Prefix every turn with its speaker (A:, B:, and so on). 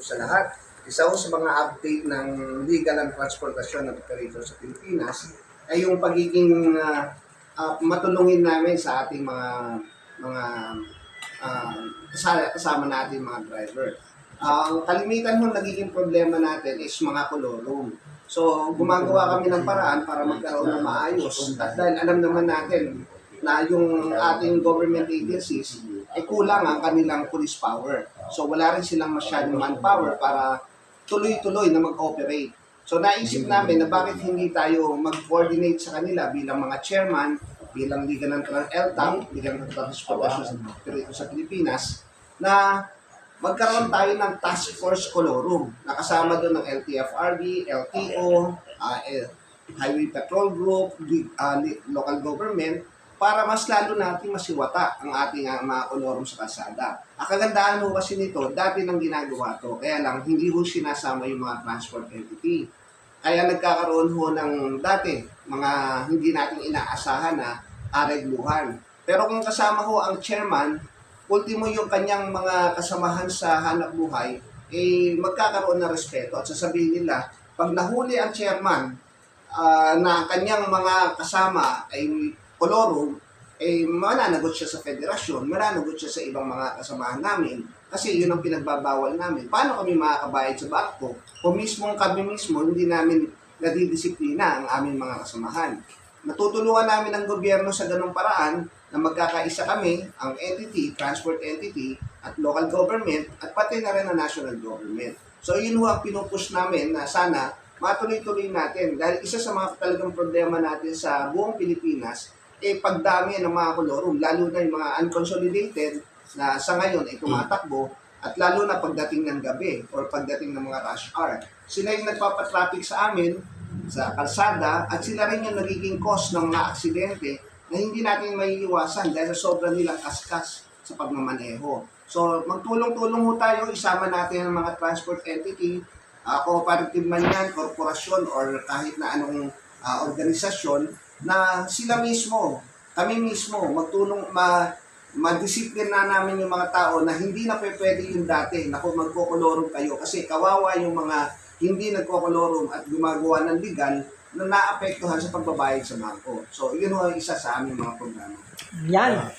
A: sa lahat. Isa ho sa mga update ng legal and transportation ng operator sa Pilipinas ay yung pagiging matulungin namin sa ating mga kasama natin mga driver. Ang kalimitan ho nagiging problema natin is mga kolorum. So, gumagawa kami ng paraan para magkaroon ng maayos. At dahil alam naman natin na yung ating government agencies, kulang ang kanilang police power. So, wala rin silang masyadong manpower para tuloy-tuloy na mag-operate. So, naisip namin na bakit hindi tayo mag-coordinate sa kanila bilang mga chairman, bilang Liga ng LTAM, Liga ng Transportation sa Pilipinas, na magkaroon tayo ng task force colorum. Nakasama doon ng LTFRB, LTO, Highway Patrol Group, local government, para mas lalo natin masiwata ang ating mga kolorum sa kalsada. Ang kagandahan ho kasi nito, dati nang ginagawa to, kaya lang hindi ho sinasama yung mga transport entity. Kaya nagkakaroon ho ng dati, mga hindi natin inaasahan na aregluhan. Pero kung kasama ho ang chairman, ultimo yung kanyang mga kasamahan sa hanap buhay, magkakaroon ng respeto at sasabihin nila, pag nahuli ang chairman na kanyang mga kasama ay kolorum, mananagot siya sa federasyon, mananagot siya sa ibang mga kasamahan namin, kasi yun ang pinagbabawal namin. Paano kami makakabayad sa bangko? Kung mismo kami mismo, hindi namin nadidisiplina ang aming mga kasamahan. Natutulungan namin ang gobyerno sa ganung paraan na magkakaisa kami, ang entity, transport entity, at local government, at pati na rin ang national government. So yun ho ang pinupush namin na sana matuloy-tuloy natin. Dahil isa sa mga talagang problema natin sa buong Pilipinas, pagdami ng mga kolorum, lalo na yung mga unconsolidated na sa ngayon ay tumatakbo, at lalo na pagdating ng gabi or pagdating ng mga rush hour. Sila yung nagpapatraffic sa amin, sa kalsada, at sila rin yung nagiging cause ng mga aksidente na hindi natin maiiwasan dahil sa sobrang nilang kaskas sa pagmamaneho. So, magtulong-tulong ho tayo, isama natin ang mga transport entity, cooperative man yan, korporasyon, or kahit na anong organisasyon, na sila mismo, kami mismo, magtulong, madisiplina namin yung mga tao na hindi na pwede yung dati na kung magkokolorum kayo kasi kawawa yung mga hindi nagkokolorum at gumagawa ng legal na naapektuhan sa pagbabayad sa bangko. So, yun ho ang isa sa aming mga programa.
B: Yan.